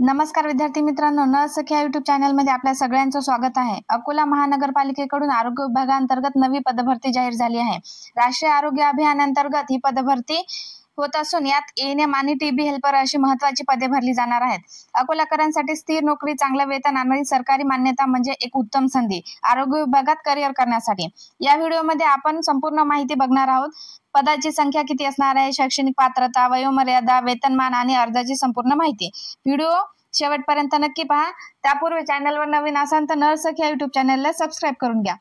नमस्कार विद्यार्थी मित्रांनो, नळसखी या युट्यूब चॅनलमध्ये आपल्या सगळ्यांचं स्वागत आहे। अकोला महानगरपालिकेकडून आरोग्य विभागांतर्गत नवी पदभरती जाहीर झाली आहे। राष्ट्रीय आरोग्य अभियानांतर्गत ही पदभरती होत असून यात एएनएम आणि टीबी हेल्पर अशी महत्त्वाची पदे भरली जाणार आहेत। अकोलाकरांसाठी स्थिर नोकरी, चांगलं वेतन आणि सरकारी मान्यता म्हणजे एक उत्तम संधी आरोग्य विभागात करिअर करण्यासाठी। या व्हिडिओमध्ये आपण संपूर्ण माहिती बघणार आहोत। पदाची संख्या किती असणार आहे, शैक्षणिक पात्रता, वयोमर्यादा, वेतनमान आणि अर्जाची संपूर्ण माहिती। व्हिडिओ शेवटपर्यंत नक्की पहा। त्यापूर्वी चॅनलवर नवीन असाल तर नळसखी या युट्यूब चॅनलला सबस्क्राइब करून घ्या।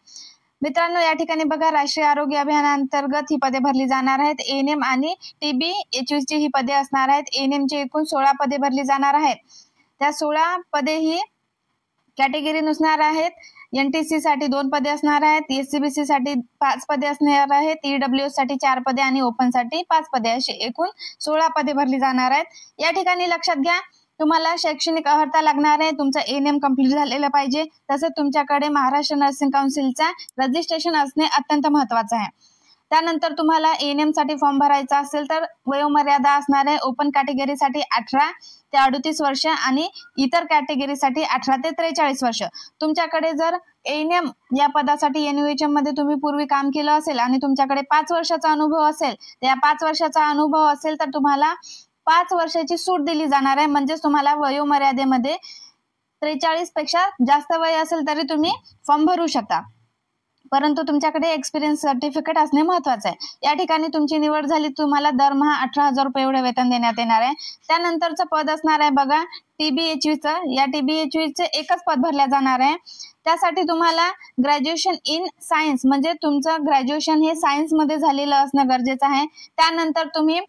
मित्रांनो, या ठिकाणी बघा, राष्ट्रीय आरोग्य अभियानांतर्गत ही पदे भरली जाणार आहेत। एएनएम आणि टीबी एचयूची ही पदे असणार आहेत। एएनएम ची एकूण 16 पदे भरली जाणार आहेत। त्या 16 पदे ही कॅटेगरी नुसार आहेत। एनटीसी साठी 2 पदे असणार आहेत, एससीबीसी साठी 5 पदे असणार आहेत, ईडब्ल्यूएस साठी 4 पदे आणि ओपन साठी 5 पदे अशी एकूण 16 पदे भरली जाणार आहेत। या ठिकाणी लक्षात घ्या, तुम्हाला शैक्षणिक अर्हता लागणार आहे। तुमचं एएनएम कंप्लीट झालेलं पाहिजे, तसंच तुमच्याकडे महाराष्ट्र नर्सिंग काउन्सिलचा रजिस्ट्रेशन असणे अत्यंत महत्त्वाचं आहे। त्यानंतर तुम्हाला एएनएम साठी फॉर्म भरायचा असेल तर वयोमर्यादा असणार आहे। ओपन कॅटेगरीसाठी 18 ते 38 वर्ष आणि इतर कॅटेगरीसाठी 18 ते 43 वर्ष। तुमच्याकडे जर एएनएम या पदासाठी एनयूएचएम मध्ये तुम्ही पूर्वी काम केलं असेल आणि तुमच्याकडे 5 वर्षाचा अनुभव असेल, या 5 वर्षाचा अनुभव असेल तर तुम्हाला 5 वर्षाची सूट दिली जाणार आहे। म्हणजे तुम्हाला वयोमर्यादेमध्ये 43 पेक्षा जास्त वय असेल तरी तुम्ही फॉर्म भरू शकता, परंतु तुमच्याकडे एक्सपिरियन्स सर्टिफिकेट असणे महत्त्वाचे आहे। या ठिकाणी तुमची निवड झाली, तुम्हाला दरमहा 18,000 रुपये एवढे वेतन देण्यात येणार आहे। त्यानंतरचं पद असणार आहे बघा टीबीएचयूचं। या टीबीएचयूचे एकच पद भरल्या जाणार आहे। त्यासाठी तुम्हाला ग्रॅज्युएशन इन सायन्स म्हणजे तुमचं ग्रॅज्युएशन हे सायन्स मध्ये झालेलं असणं गरजेचं आहे। त्यानंतर तुम्ही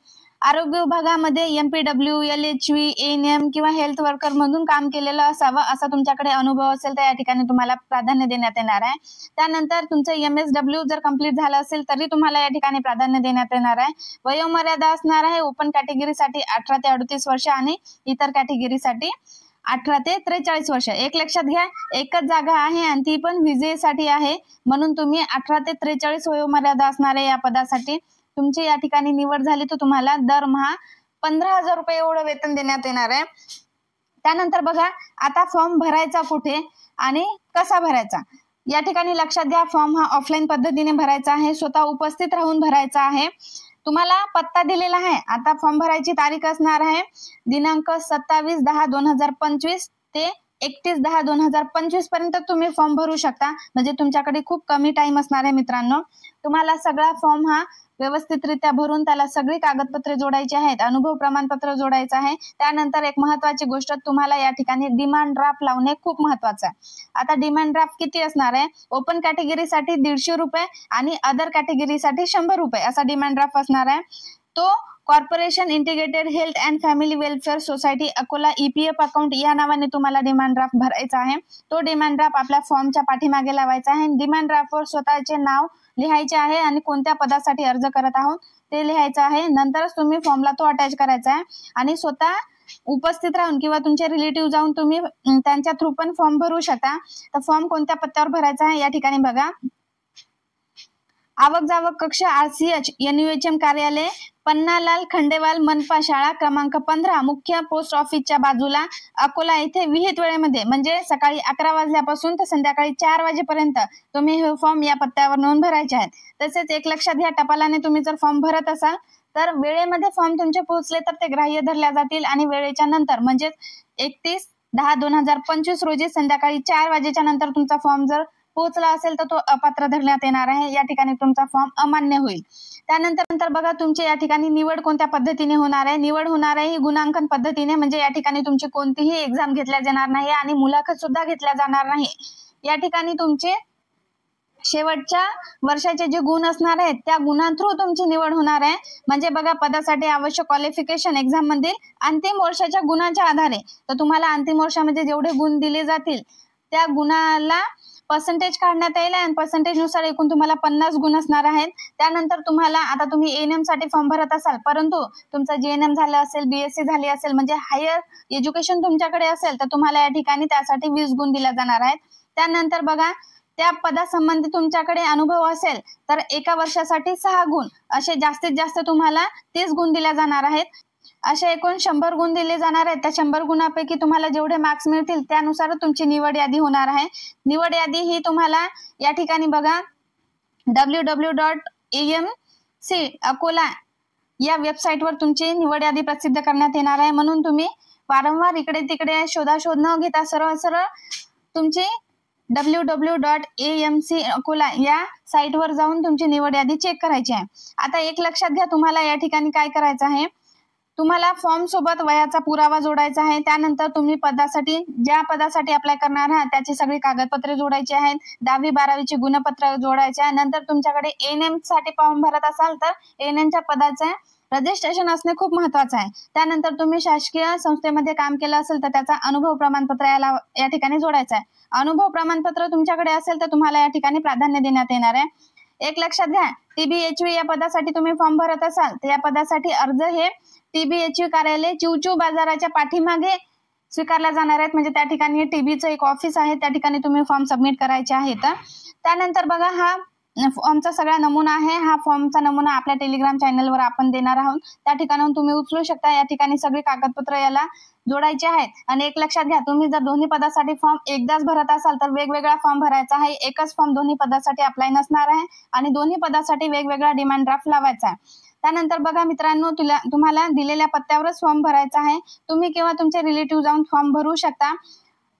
आरोग्य विभागामध्ये एमपीडब्ल्यू, एलएचव्ही, एएनएम किंवा हेल्थ वर्कर म्हणून काम केलेलं असावं, असा तुमच्याकडे अनुभव असेल तर या ठिकाणी तुम्हाला प्राधान्य देण्यात येणार आहे। त्यानंतर तुमचं एमएसडब्ल्यू जर कंप्लीट झालं असेल तरी तुम्हाला या ठिकाणी प्राधान्य देण्यात येणार आहे। वयोमर्यादा असणार आहे ओपन कॅटेगरीसाठी 18 ते 38 वर्ष आणि इतर कॅटेगरीसाठी 18 ते 43 वर्ष। एक लक्षात घ्या, एकच जागा आहे आणि ती पण विजेसाठी आहे, म्हणून तुम्ही 18 ते 43 वयोमर्यादा असणार आहे या पदासाठी। तुमची या ठिकाणी निवड झाली तर तुम्हाला दरमहा 15,000 रुपये एवढं वेतन देण्यात येणार आहे। त्यानंतर बघा, आता फॉर्म भरायचा कुठे आणि कसा भरायचा। या ठिकाणी लक्षात घ्या, फॉर्म हा ऑफलाईन पद्धतीने भरायचा आहे, स्वतः उपस्थित राहून भरायचा आहे। तुम्हाला पत्ता दिलेला आहे। आता फॉर्म भरायची तारीख असणार आहे दिनांक 27/10/2025 ते 31/10/2025 पर्यंत तुम्ही फॉर्म भरू शकता। म्हणजे तुमच्याकडे खूप कमी टाइम असणार आहे मित्रांनो। तुम्हाला सगळा फॉर्म हा व्यवस्थितरित्या भरून त्याला सगळी कागदपत्रे जोडायची आहेत, अनुभव प्रमाणपत्र जोडायचं आहे। त्यानंतर एक महत्त्वाची गोष्ट, तुम्हाला या ठिकाणी डिमांड ड्राफ्ट लावणे खूप महत्त्वाचं आहे। आता डिमांड ड्राफ्ट किती असणार आहे, ओपन कॅटेगरीसाठी 150 रुपये आणि अदर कॅटेगरीसाठी 100 रुपये असा डिमांड ड्राफ्ट असणार आहे। तो corporation integrated health and family welfare society Akola EPF account या नावाने तुम्हाला डिमांड ड्राफ्ट भरायचा आहे। तो डिमांड ड्राफ्ट आपल्या फॉर्मच्या पाठीमागे लावायचा आहे। डिमांड ड्राफ्टवर स्वतःचे नाव लिहायचे आहे आणि कोणत्या पदासाठी अर्ज करत आहोत ते लिहायचं आहे। नंतरच तुम्ही फॉर्मला तो अटॅच करायचा आहे आणि स्वतः उपस्थित राहून किंवा तुमचे रिलेटिव्ह जाऊन तुम्ही त्यांच्या थ्रू पण फॉर्म भरू शकता। तर फॉर्म कोणत्या पत्त्यावर भरायचा आहे या ठिकाणी बघा, आवक जावक कक्ष RCH एनयूएचएम कार्यालय, पन्नालाल खंडेवाल, मनपा शाळा क्रमांक 15, मुख्य पोस्ट ऑफिसच्या बाजूला, अकोला येथे विहित वेळेमध्ये म्हणजे सकाळी 11 वाजल्यापासून तर संध्याकाळी 4 वाजेपर्यंत तुम्ही हे फॉर्म या पत्त्यावर नोंद भरायचे आहेत। तसेच एक लक्षात घ्या, टपालाने तुम्ही जर फॉर्म भरत असाल तर वेळेमध्ये फॉर्म तुमचे पोहोचले तर ते ग्राह्य धरल्या जातील आणि वेळेच्या नंतर म्हणजे 31/10/2025 रोजी संध्याकाळी 4 वाजेच्या नंतर तुमचा फॉर्म जर पोहोचला असेल तर तो अपात्र धरण्यात येणार आहे। या ठिकाणी तुमचा फॉर्म अमान्य होईल। त्यानंतर बघा, तुमची या ठिकाणी निवड कोणत्या पद्धतीने होणार आहे। निवड होणार आहे ही गुणांकन पद्धतीने, म्हणजे या ठिकाणी तुमची कोणतीही एक्झाम घेतल्या जाणार नाही आणि मुलाखत सुद्धा घेतल्या जाणार नाही। या ठिकाणी तुमचे शेवटच्या वर्षाचे जे गुण असणार आहेत त्या गुणां थ्रू तुमची निवड होणार आहे। म्हणजे बघा, पदासाठी आवश्यक क्वालिफिकेशन एक्झाम मध्ये अंतिम वर्षाच्या गुणांच्या आधारे, तर तुम्हाला अंतिम वर्षामध्ये जेवढे गुण दिले जातील त्या गुणाला पर्सेंटेज काढण्यात येईल आणि पर्सेंटेज नुसार एकूण तुम्हाला 50 गुण असणार आहेत। त्यानंतर तुम्हाला, आता तुम्ही एएनएम साठी फॉर्म भरत असाल परंतु तुमचं जीएनएम झालं असेल, बीएससी झाली असेल म्हणजे हायर एज्युकेशन तुमच्याकडे असेल तर तुम्हाला या ठिकाणी त्यासाठी 20 गुण दिले जाणार आहेत। त्यानंतर बघा, त्या पदासंबंधी तुमच्याकडे अनुभव असेल तर एका वर्षासाठी 6 गुण असे जास्तीत जास्त तुम्हाला 30 गुण दिले जाणार आहेत। असे एकूण 100 गुण दिले जाणार आहेत. त्या 100 गुणांपैकी तुम्हाला जेवढे मार्क्स मिळतील त्यानुसार तुमची निवड यादी होणार आहे. निवड यादी ही तुम्हाला या ठिकाणी बघा www.amc अकोला या वेबसाईटवर तुमची निवड यादी प्रसिद्ध करण्यात येणार आहे. म्हणून तुम्ही वारंवार इकडे तिकडे शोधाशोध न घेता सरळ सरळ तुमची www.amc अकोला या साईटवर जाऊन तुमची निवड यादी चेक करायची आहे. आता एक लक्षात घ्या, तुम्हाला या ठिकाणी काय करायचं आहे, तुम्हाला फॉर्म सोबत वयाचा पुरावा जोडायचा आहे. त्यानंतर तुम्ही ज्या पदासाठी अप्लाय करणार आहात त्याची सगळी कागदपत्रे जोडायची आहेत. 10वी 12वीची गुणपत्र जोडायचे आहे. नंतर तुमच्याकडे एएनएम साठी फॉर्म भरत असाल तर एएनएमच्या पदाचे रजिस्ट्रेशन असणे खूप महत्वाचं आहे. त्यानंतर तुम्ही शासकीय संस्थेमध्ये काम केलं असेल तर त्याचा अनुभव प्रमाणपत्र या ठिकाणी जोडायचं आहे. अनुभव प्रमाणपत्र तुमच्याकडे असेल तर तुम्हाला या ठिकाणी प्राधान्य देण्यात येणार आहे. एक लक्षात घ्या, TBHV या पदासाठी तुम्ही फॉर्म भरत असाल तर या पदासाठी अर्ज हे TBHV कार्यालय चिवचिव बाजाराच्या पाठीमागे स्वीकारला जाणार आहेत. म्हणजे त्या ठिकाणी TBचं एक ऑफिस आहे, त्या ठिकाणी तुम्ही फॉर्म सबमिट करायचे आहेत. त्यानंतर बघा, हा फॉर्मचा सगळा नमुना आहे. हा फॉर्मचा नमुना आपल्या टेलिग्राम चॅनलवर आपण देणार आहोत. त्या ठिकाणाहून तुम्ही उचलू शकता. या ठिकाणी सगळी कागदपत्र याला जोडायचे आहेत. आणि एक लक्षात घ्या, तुम्ही जर दोन्ही पदासाठी फॉर्म एकदाच भरत असाल तर वेगवेगळा फॉर्म भरायचा आहे. एकच फॉर्म दोन्ही पदासाठी अप्लाय नसणार आहे आणि दोन्ही पदासाठी वेगवेगळा डिमांड ड्राफ्ट लावायचा आहे. त्यानंतर बघा मित्रांनो, तुम्हाला दिलेल्या पत्त्यावरच फॉर्म भरायचा आहे. तुम्ही किंवा तुमचे रिलेटिव्ह जाऊन फॉर्म भरू शकता.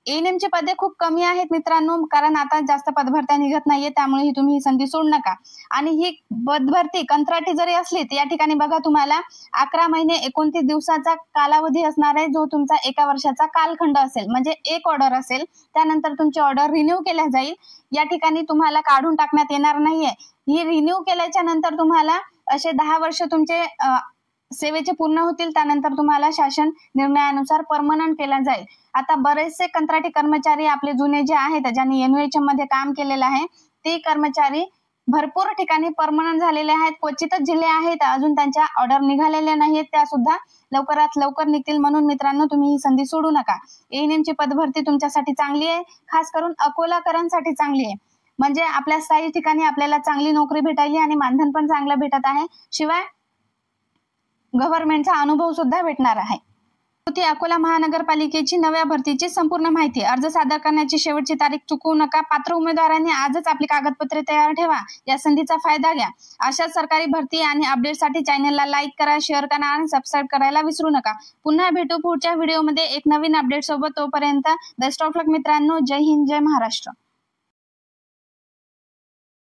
एएनएमची पदे खूप कमी आहेत मित्रांनो, कारण आता जास्त पदभरत्या निघत नाहीये, त्यामुळे तुम्ही ही संधी सोडू नका. आणि ही पदभरती कंत्राटी जरी असली तर या ठिकाणी बघा तुम्हाला 11 महिने 29 दिवसाचा कालावधी असणार आहे, जो तुमचा 1 वर्षाचा कालखंड असेल. म्हणजे एक ऑर्डर असेल, त्यानंतर तुमची ऑर्डर रिन्यू केल्या जाईल. या ठिकाणी तुम्हाला काढून टाकण्यात येणार नाहीये. ही रिन्यू केल्याच्या नंतर तुम्हाला असे 10 वर्ष तुमचे सेवेचे पूर्ण होतील. त्यानंतर तुम्हाला शासन निर्णयानुसार परमनंट केला जाईल. आता बरेचसे कंत्राटी कर्मचारी आपले जुने जे आहेत, ज्यांनी NUHM मध्ये काम केलेलं आहे, ते कर्मचारी भरपूर ठिकाणी परमनंट झालेले आहेत. क्वचितच जिल्हे आहेत अजून त्यांच्या ऑर्डर निघालेल्या नाहीत, त्या सुद्धा लवकरात लवकर निघतील. म्हणून मित्रांनो, तुम्ही ही संधी सोडू नका. एएनएमची पदभरती तुमच्यासाठी चांगली आहे, खास करून अकोलाकरांसाठी चांगली आहे. म्हणजे आपल्या स्थायी ठिकाणी आपल्याला चांगली नोकरी भेटायली आणि मानधन पण चांगलं भेटत आहे. शिवाय गव्हर्नमेंटचा अनुभव सुद्धा भेटणार आहे. होती अकोला महानगरपालिकेची नव्या भरतीची संपूर्ण माहिती. अर्ज सादर करण्याची शेवटची तारीख चुकवू नका. पात्र उमेदवारांनी आजच आपली कागदपत्रे तयार ठेवा. या संधीचा फायदा घ्या. अशाच सरकारी भरती आणि अपडेटसाठी चॅनलला लाईक करा, शेअर करा आणि सबस्क्राईब करायला विसरू नका. पुन्हा भेटू पुढच्या व्हिडिओमध्ये एक नवीन अपडेट सोबत. तोपर्यंत बेस्ट ऑफ लक मित्रांनो. जय हिंद, जय महाराष्ट्र.